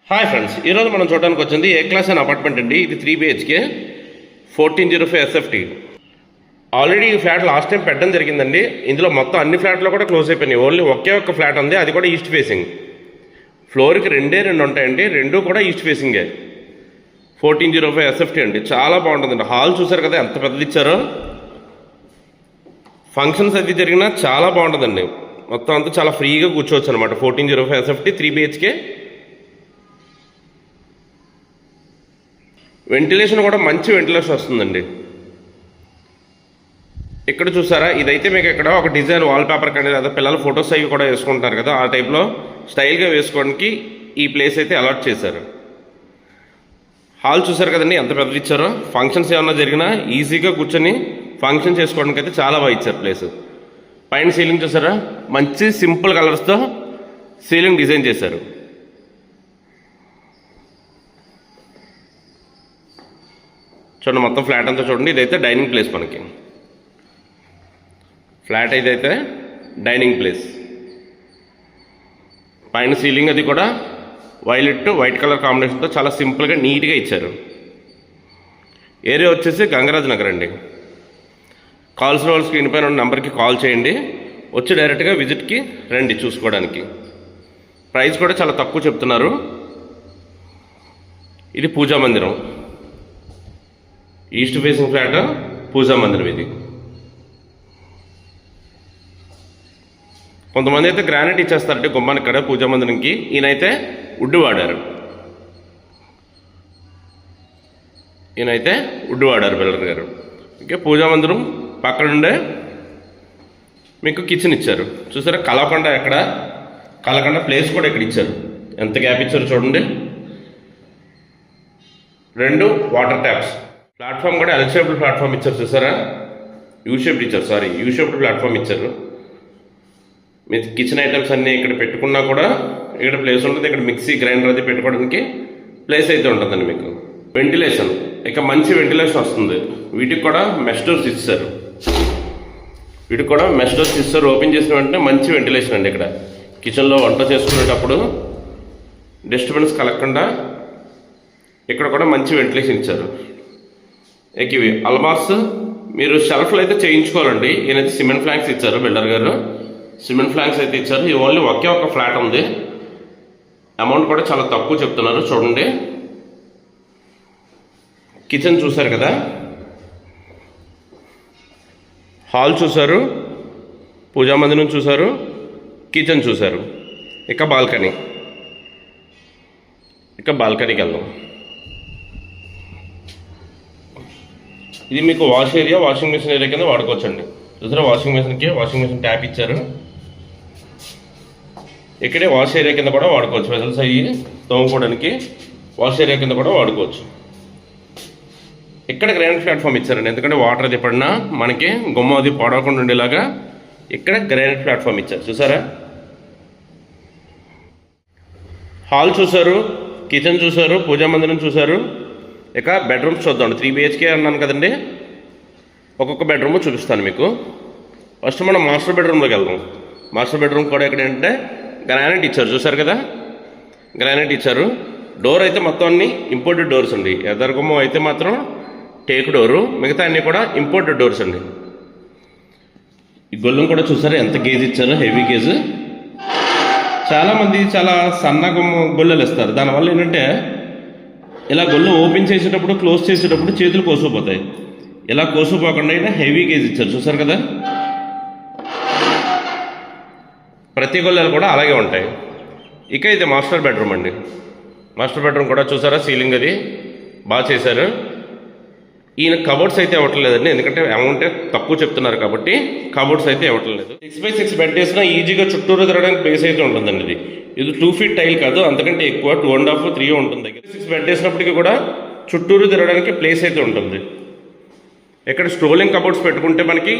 Hi friends, ఈరోజు మనం చూడడానికి వచ్చింది ఏ క్లాస్ అనే అపార్ట్మెంట్ అండి. ఇది 3 BHK 1405 SFT. ఆల్రెడీ ఈ ఫ్లాట్ లాస్ట్ టైం పెట్టడం జరిగిందండి. ఇందులో మొత్తం అన్ని ఫ్లాట్లో కూడా క్లోజ్ అయిపోయినాయి. ఓన్లీ ఒకే ఒక్క ఫ్లాట్ ఉంది, అది కూడా ఈస్ట్ ఫేసింగ్. ఫ్లోర్కి రెండు ఉంటాయండి, రెండు కూడా ఈస్ట్ ఫేసింగే. 1405 SFT అండి. చాలా బాగుంటుందండి. హాల్ చూసారు కదా ఎంత పెద్దది ఇచ్చారో. ఫంక్షన్స్ అది జరిగినా చాలా బాగుంటుందండి. మొత్తం అంతా చాలా ఫ్రీగా కూర్చోవచ్చు అనమాట. 1405 SFT 3 BHK. వెంటిలేషన్ కూడా మంచి వెంటిలేషన్ వస్తుందండి. ఇక్కడ చూసారా, ఇదైతే మీకు ఇక్కడ ఒక డిజైన్ వాల్ పేపర్ కానీ లేదా పిల్లల ఫొటోస్ అవి కూడా వేసుకుంటారు కదా, ఆ టైప్లో స్టైల్గా వేసుకోవడానికి ఈ ప్లేస్ అయితే అలాట్ చేశారు. హాల్ చూసారు కదండి ఎంత పెద్దది ఇచ్చారో. ఫంక్షన్స్ ఏమన్నా జరిగినా ఈజీగా కూర్చొని ఫంక్షన్ చేసుకోవడానికి అయితే చాలా బాగా ఇచ్చారు ప్లేస్. పైన సీలింగ్ చూసారా, మంచి సింపుల్ కలర్స్తో సీలింగ్ డిజైన్ చేశారు. చూడండి మొత్తం ఫ్లాట్ అంతా చూడండి. ఇదైతే డైనింగ్ ప్లేస్. మనకి ఫ్లాట్ ఇదైతే డైనింగ్ ప్లేస్. పైన సీలింగ్ అది కూడా వైట్ కలర్ కాంబినేషన్తో చాలా సింపుల్గా నీట్గా ఇచ్చారు. ఏరియా వచ్చేసి గంగరాజ్ నగర్ అండి. కావాల్సిన వాళ్ళు స్క్రీన్ పైన ఉన్న నెంబర్కి కాల్ చేయండి, వచ్చి డైరెక్ట్గా విజిట్కి రండి చూసుకోవడానికి. ప్రైస్ కూడా చాలా తక్కువ చెప్తున్నారు. ఇది పూజా మందిరం, ఈస్ట్ ఫేసింగ్ ఫ్లాట్, పూజా మందిరం ఇది. కొంతమంది అయితే గ్రానైట్ ఇచ్చేస్తారంటే గుమ్మానికి ఇక్కడ పూజా మందిరంకి. ఈయనైతే వుడ్ వాడారు. బిల్డర్ గారు. ఓకే, పూజా మందిరం పక్కన ఉండే మీకు కిచెన్ ఇచ్చారు. చూసారా కలకండ ప్లేస్ కూడా ఇక్కడ ఇచ్చారు. ఎంత గ్యాప్ ఇచ్చారు చూడండి. 2 వాటర్ ట్యాప్స్. ప్లాట్ఫామ్ కూడా ఎల్ షేప్డ్ ప్లాట్ఫామ్ ఇచ్చారు. చూసారా, యూ షేప్డ్ ప్లాట్ఫామ్ ఇచ్చారు. మీ కిచెన్ ఐటమ్స్ అన్నీ ఇక్కడ పెట్టుకున్నా కూడా ఇక్కడ ప్లేస్ ఉంటుంది. ఇక్కడ మిక్సీ గ్రైండర్ అది పెట్టుకోవడానికి ప్లేస్ అయితే ఉంటుందండి మీకు. వెంటిలేషన్ ఇక మంచి వెంటిలేషన్ వస్తుంది. వీటికి కూడా మెష్ డోర్స్ ఇస్తారు. ఓపెన్ చేసిన వెంటనే మంచి వెంటిలేషన్ అండి. ఇక్కడ కిచెన్లో వంట చేసుకునేటప్పుడు డిస్టర్బెన్స్ కలగకుండా ఇక్కడ కూడా మంచి వెంటిలేషన్ ఇచ్చారు. ఇవి అల్మార్స్ మీరు షెల్ఫ్లు అయితే చేయించుకోవాలండి. ఈయనైతే సిమెంట్ ఫ్లాంక్స్ ఇచ్చారు, బిల్డర్ గారు సిమెంట్ ఫ్లాంక్స్ అయితే ఇచ్చారు. ఈ ఓన్లీ ఒకే ఒక ఫ్లాట్ ఉంది. అమౌంట్ కూడా చాలా తక్కువ చెప్తున్నారు. చూడండి, కిచెన్ చూసారు కదా, హాల్ చూసారు, పూజా మందిరం చూసారు, కిచెన్ చూసారు. ఇక బాల్కనీకి వెళ్దాం. ఇది మీకు వాషింగ్ మిషన్ ఏరియా కింద వాడుకోవచ్చండి. చూసారా, వాషింగ్ మిషన్ ట్యాప్ ఇచ్చారు. ఇక్కడే వాష్ ఏరియా కింద కూడా వాడుకోవచ్చు. వెజల్స్ అయ్యి తోముకోవడానికి వాష్ ఏరియా కింద కూడా వాడుకోవచ్చు. ఇక్కడ గ్రానైట్ ప్లాట్ఫామ్ ఇచ్చారండి. ఎందుకంటే వాటర్ అది పడినా మనకి గుమ్మ అది పడకుండా ఉండేలాగా ఇక్కడ గ్రానైట్ ప్లాట్ఫామ్ ఇచ్చారు. చూసారా, హాల్ చూసారు, కిచెన్ చూసారు, పూజా మందిరం చూసారు. ఇక బెడ్రూమ్స్ చూద్దాం. 3 BHK అన్నాను కదండి, ఒక్కొక్క బెడ్రూమ్ చూపిస్తాను మీకు. ఫస్ట్ మనం మాస్టర్ బెడ్రూమ్లోకి వెళ్దాం. మాస్టర్ బెడ్రూమ్ కూడా ఇక్కడ ఏంటంటే గ్రానైట్ ఇచ్చారు. చూసారు కదా, గ్రానైట్ ఇచ్చారు. డోర్ అయితే మొత్తం అన్ని ఇంపోర్టెడ్ డోర్స్ అండి. ఎదరగుమ్మం అయితే మాత్రం టేక్ డోరు, మిగతా అన్నీ కూడా ఇంపోర్టెడ్ డోర్స్ అండి. ఈ గొల్లం కూడా చూసారు ఎంత గేజ్ ఇచ్చారు, హెవీ గేజ్. చాలామంది చాలా సన్న గొల్లలు ఇస్తారు. దానివల్ల ఏంటంటే ఇలా గొల్లు ఓపెన్ చేసేటప్పుడు క్లోజ్ చేసేటప్పుడు చేతులు కోసుకుపోతాయి. ఇలా కోసుకుపోకుండా అయినా హెవీ గేజ్ ఇచ్చారు. చూసారు కదా, ప్రతి గొల్లలు కూడా అలాగే ఉంటాయి. ఇక ఇది మాస్టర్ బెడ్రూమ్ అండి. మాస్టర్ బెడ్రూమ్ కూడా చూసారా, సీలింగ్ అది బాగా చేశారు. ఈయన కబోర్డ్స్ అయితే ఇవ్వటం లేదండి, ఎందుకంటే అమౌంట్ తక్కువ చెప్తున్నారు కాబట్టి కబోర్డ్స్ అయితే ఇవ్వటం లేదు. 6x6 బెడ్ వేసినా ఈజీగా చుట్టూరు తిరగడానికి ప్లేస్ అయితే ఉంటుందండి. ఇది 2 feet టైల్ కాదు, అంతకంటే ఎక్కువ 2.5, 3 ఉంటుంది. 6 బెడ్ వేసినప్పటికీ కూడా చుట్టూరు తిరగడానికి ప్లేస్ అయితే ఉంటుంది. ఇక్కడ స్ట్రోలింగ్ కబోర్డ్స్ పెట్టుకుంటే మనకి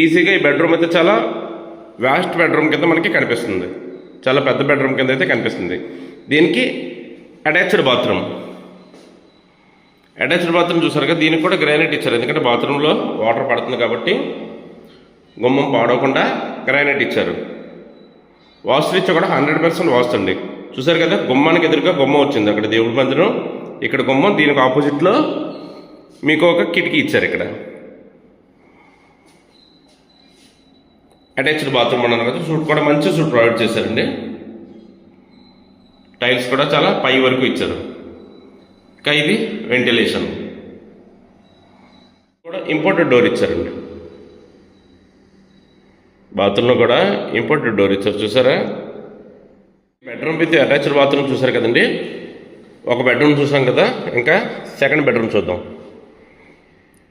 ఈజీగా ఈ బెడ్రూమ్ అయితే చాలా వాస్ట్ బెడ్రూమ్ కింద మనకి కనిపిస్తుంది. చాలా పెద్ద బెడ్రూమ్ కింద అయితే కనిపిస్తుంది. దీనికి అటాచ్డ్ బాత్రూమ్ చూసారు కదా, దీనికి కూడా గ్రానైట్ ఇచ్చారు. ఎందుకంటే బాత్రూంలో వాటర్ పడుతుంది కాబట్టి గుమ్మం పాడవకుండా గ్రానైట్ ఇచ్చారు. వాస్తు రీత్యా కూడా 100% వాస్తు అండి. చూసారు కదా, గుమ్మానికి ఎదురుగా గుమ్మం వచ్చింది. అక్కడ దేవుడి మందిరం, ఇక్కడ గుమ్మం, దీనికి ఆపోజిట్లో మీకు ఒక కిటికీ ఇచ్చారు. ఇక్కడ అటాచ్డ్ బాత్రూమ్ అన్నారు కదా, సూట్ కూడా మంచి సూట్ ప్రొవైడ్ చేశారండి. టైల్స్ కూడా చాలా పై వరకు ఇచ్చారు. ఇంకా ఇది వెంటిలేషన్ కూడా ఇంపోర్టెడ్ డోర్ ఇచ్చారండి. బాత్రూంలో కూడా ఇంపోర్టెడ్ డోర్ ఇచ్చారు. చూసారా, బెడ్రూమ్ విత్ అటాచ్డ్ బాత్రూమ్ చూసారు కదండి. ఒక బెడ్రూమ్ చూసాం కదా, ఇంకా సెకండ్ బెడ్రూమ్ చూద్దాం.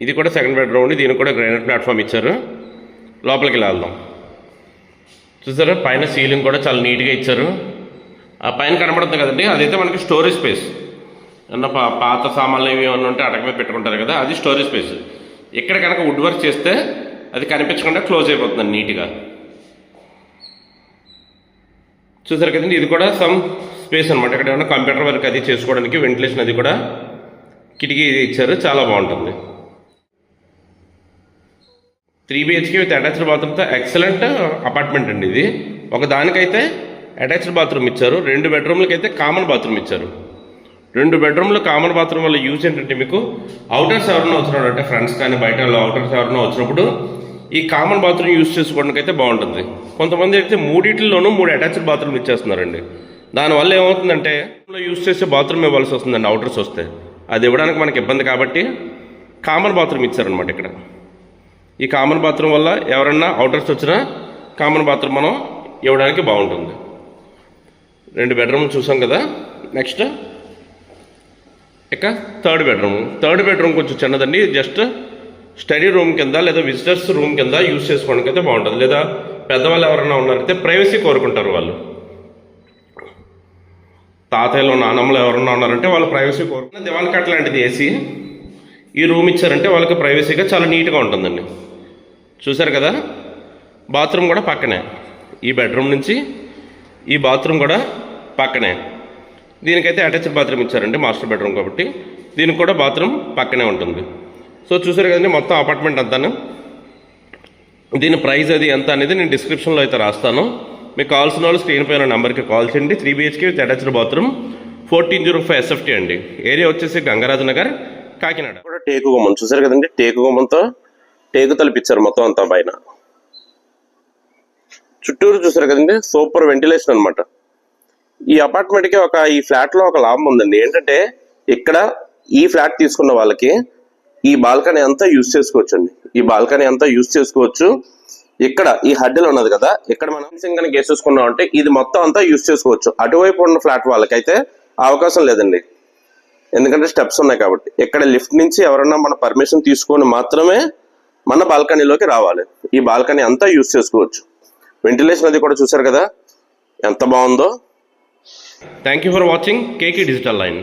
ఇది కూడా సెకండ్ బెడ్రూమ్ అండి. దీనికి కూడా గ్రానైట్ ప్లాట్ఫామ్ ఇచ్చారు. లోపలికి వెళ్దాం. చూసారా, పైన సీలింగ్ కూడా చాలా నీట్గా ఇచ్చారు. ఆ పైన కనబడుతుంది కదండి, అదైతే మనకి స్టోరేజ్ స్పేస్. ఏమన్నా పాత సామాన్లు ఏమి ఏమన్నా ఉంటే అటక మీద పెట్టుకుంటారు కదా, అది స్టోరేజ్ స్పేస్. ఇక్కడ కనుక వుడ్ వర్క్ చేస్తే అది కనిపించకుండా క్లోజ్ అయిపోతుంది నీట్గా. చూసారు కదండి, ఇది కూడా సమ్ స్పేస్ అనమాట. ఇక్కడ ఏమన్నా కంప్యూటర్ వర్క్ అది చేసుకోవడానికి వెంటిలేషన్ అది కూడా కిటికీ ఇచ్చారు. చాలా బాగుంటుంది. 3 BHK విత్ అటాచ్డ్ బాత్రూమ్తో ఎక్సలెంట్ అపార్ట్మెంట్ అండి ఇది. ఒక దానికైతే అటాచ్డ్ బాత్రూమ్ ఇచ్చారు, 2 బెడ్రూమ్లకి అయితే కామన్ బాత్రూమ్ ఇచ్చారు. 2 బెడ్రూమ్లు కామన్ బాత్రూమ్ వల్ల యూజ్ ఏంటంటే, మీకు అవుటర్స్ ఎవరైనా వచ్చినప్పుడు అంటే ఫ్రెండ్స్ కానీ బయట అవుటర్స్ ఎవరైనా వచ్చినప్పుడు ఈ కామన్ బాత్రూమ్ యూజ్ చేసుకోవడానికి అయితే బాగుంటుంది. కొంతమంది అయితే 3 అటాచ్డ్ బాత్రూమ్ ఇచ్చేస్తున్నారండి. దానివల్ల ఏమవుతుందంటే యూజ్ చేసే బాత్రూమ్ ఇవ్వాల్సి వస్తుందండి అవుటర్స్ వస్తే. అది ఇవ్వడానికి మనకి ఇబ్బంది కాబట్టి కామన్ బాత్రూమ్ ఇచ్చారనమాట ఇక్కడ. ఈ కామన్ బాత్రూమ్ వల్ల ఎవరన్నా అవుటర్స్ వచ్చినా కామన్ బాత్రూమ్ మనం ఇవ్వడానికి బాగుంటుంది. 2 బెడ్రూమ్ చూసాం కదా. నెక్స్ట్ ఇక థర్డ్ బెడ్రూమ్ కొంచెం చిన్నదండి. జస్ట్ స్టడీ రూమ్ కింద లేదా విజిటర్స్ రూమ్ కింద యూజ్ చేసుకోవడానికి అయితే బాగుంటుంది. లేదా పెద్దవాళ్ళు ఎవరైనా ఉన్నారైతే ప్రైవసీ కోరుకుంటారు. వాళ్ళు తాతయ్యలు నాన్నమ్మలు ఎవరన్నా ఉన్నారంటే వాళ్ళు ప్రైవసీ కోరుకుంటారు. దివాన్ కట్ లాంటిది ఏసీ ఈ రూమ్ ఇచ్చారంటే వాళ్ళకి ప్రైవసీగా చాలా నీట్గా ఉంటుందండి. చూసారు కదా, బాత్రూమ్ కూడా పక్కనే. ఈ బెడ్రూమ్ నుంచి ఈ బాత్రూమ్ కూడా పక్కనే. దీనికైతే అటాచ్డ్ బాత్రూమ్ ఇచ్చారండి, మాస్టర్ బెడ్రూమ్ కాబట్టి. దీనికి కూడా బాత్రూమ్ పక్కనే ఉంటుంది. సో చూసారు కదండి మొత్తం అపార్ట్మెంట్ అంతాను. దీని ప్రైస్ అది ఎంత అనేది నేను డిస్క్రిప్షన్లో అయితే రాస్తాను. మీకు కావాల్సిన వాళ్ళు స్క్రీన్ పైన నెంబర్కి కాల్ చేయండి. 3 BHK with attached bathroom 1405 SFT అండి. ఏరియా వచ్చేసి గంగరాజు నగర్, కాకినాడ. కూడా టేకు గుమ్మం చూసారు కదండి, టేకు గుమ్మంతో టేకు తలిపిచ్చారు మొత్తం అంతా పైన. చుట్టూరు చూసారు కదండి, సూపర్ వెంటిలేషన్ అనమాట. ఈ అపార్ట్మెంట్కి ఈ ఫ్లాట్లో ఒక లాభం ఉందండి. ఏంటంటే ఇక్కడ ఈ ఫ్లాట్ తీసుకున్న వాళ్ళకి ఈ బాల్కనీ అంతా యూజ్ చేసుకోవచ్చు. ఇక్కడ ఈ హడ్డీలు ఉన్నది కదా, ఇక్కడ మనం కనుక వేసేసుకున్నాం అంటే ఇది మొత్తం అంతా యూజ్ చేసుకోవచ్చు. అటువైపు ఉన్న ఫ్లాట్ వాళ్ళకైతే అవకాశం లేదండి, ఎందుకంటే స్టెప్స్ ఉన్నాయి కాబట్టి. ఇక్కడ లిఫ్ట్ నుంచి ఎవరన్నా మన పర్మిషన్ తీసుకొని మాత్రమే మన బాల్కనీలోకి రావాలి. ఈ బాల్కనీ అంతా యూజ్ చేసుకోవచ్చు. వెంటిలేషన్ అది కూడా చూసారు కదా ఎంత బాగుందో. Thank you for watching KK digital line.